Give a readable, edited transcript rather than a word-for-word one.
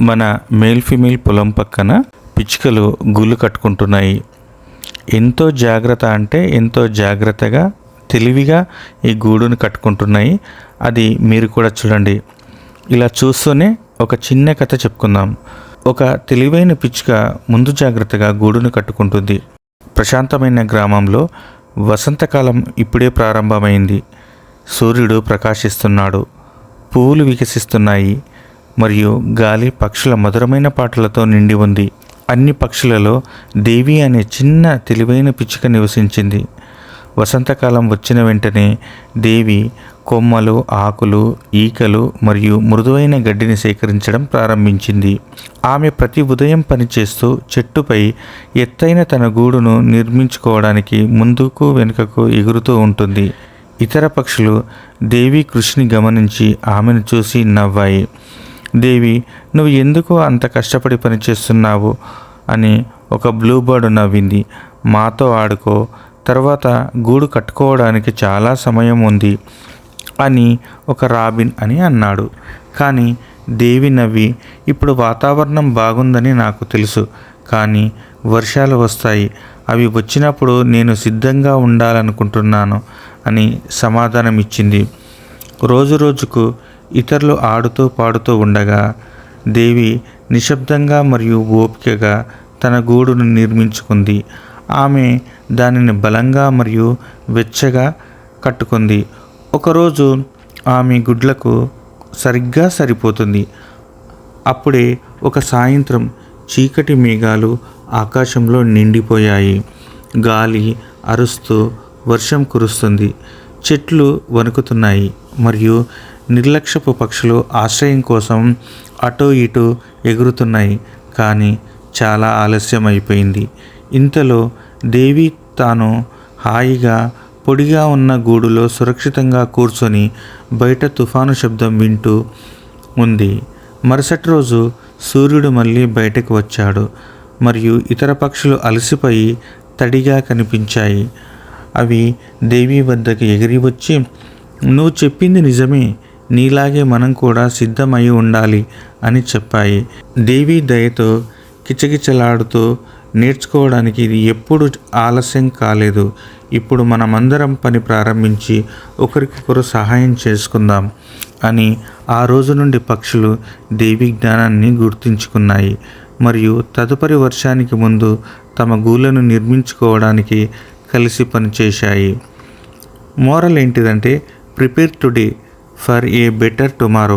మన male female పొలం పక్కన పిచ్చుకలు గూళ్ళు కట్టుకుంటున్నాయి. ఎంతో జాగ్రత్త అంటే ఎంతో జాగ్రత్తగా తెలివిగా ఈ గూడును కట్టుకుంటున్నాయి. అది మీరు కూడా చూడండి. ఇలా చూస్తూనే ఒక చిన్న కథ చెప్పుకుందాం. ఒక తెలివైన పిచ్చుక ముందు జాగ్రత్తగా గూడును కట్టుకుంటుంది. ప్రశాంతమైన గ్రామంలో వసంతకాలం ఇప్పుడే ప్రారంభమైంది. సూర్యుడు ప్రకాశిస్తున్నాడు, పువ్వులు వికసిస్తున్నాయి మరియు గాలి పక్షుల మధురమైన పాటలతో నిండి ఉంది. అన్ని పక్షులలో దేవి అనే చిన్న తెలివైన పిచ్చుక నివసించింది. వసంతకాలం వచ్చిన వెంటనే దేవి కొమ్మలు, ఆకులు, ఈకలు మరియు మృదువైన గడ్డిని సేకరించడం ప్రారంభించింది. ఆమె ప్రతి ఉదయం పనిచేస్తూ చెట్టుపై ఎత్తైన తన గూడును నిర్మించుకోవడానికి ముందుకు వెనుకకు ఎగురుతూ ఉంటుంది. ఇతర పక్షులు దేవి కృషిని గమనించి ఆమెను చూసి నవ్వాయి. దేవి, నువ్వు ఎందుకు అంత కష్టపడి పనిచేస్తున్నావు అని ఒక బ్లూబర్డ్ నవ్వింది. మాతో ఆడుకో, తర్వాత గూడు కట్టుకోవడానికి చాలా సమయం ఉంది అని ఒక రాబిన్ అని అన్నాడు. కానీ దేవి నవ్వి, ఇప్పుడు వాతావరణం బాగుందని నాకు తెలుసు, కానీ వర్షాలు వస్తాయి, అవి వచ్చినప్పుడు నేను సిద్ధంగా ఉండాలనుకుంటున్నాను అని సమాధానం ఇచ్చింది. రోజు రోజుకు ఇతరులు ఆడుతూ పాడుతూ ఉండగా దేవి నిశ్శబ్దంగా మరియు ఓపికగా తన గూడును నిర్మించుకుంది. ఆమె దానిని బలంగా మరియు వెచ్చగా కట్టుకుంది. ఒకరోజు ఆమె గుడ్లకు సరిగ్గా సరిపోతుంది. అప్పుడే ఒక సాయంత్రం చీకటి మేఘాలు ఆకాశంలో నిండిపోయాయి. గాలి అరుస్తూ వర్షం కురుస్తుంది. చెట్లు వణుకుతున్నాయి మరియు నిర్లక్ష్యపు పక్షులు ఆశ్రయం కోసం అటూ ఇటూ ఎగురుతున్నాయి. కానీ చాలా ఆలస్యం అయిపోయింది. ఇంతలో దేవి తాను హాయిగా పొడిగా ఉన్న గూడులో సురక్షితంగా కూర్చొని బయట తుఫాను శబ్దం వింటూ ఉంది. మరుసటి రోజు సూర్యుడు మళ్ళీ బయటకు వచ్చాడు మరియు ఇతర పక్షులు అలసిపోయి తడిగా కనిపించాయి. అవి దేవి వద్దకు ఎగిరి వచ్చి, నువ్వు చెప్పింది నిజమే, నీలాగే మనం కూడా సిద్ధమై ఉండాలి అని చెప్పాయి. దేవి దయతో కిచకిచలాడుతూ, నేర్చుకోవడానికి ఇది ఎప్పుడు ఆలస్యం కాలేదు, ఇప్పుడు మనమందరం పని ప్రారంభించి ఒకరికొకరు సహాయం చేసుకుందాం అని ఆ రోజు నుండి పక్షులు దేవి జ్ఞానాన్ని గుర్తుంచుకున్నాయి మరియు తదుపరి వర్షానికి ముందు తమ గూళ్ళను నిర్మించుకోవడానికి కలిసి పనిచేశాయి. మోరల్ ఏంటిదంటే, prepare today for a better tomorrow.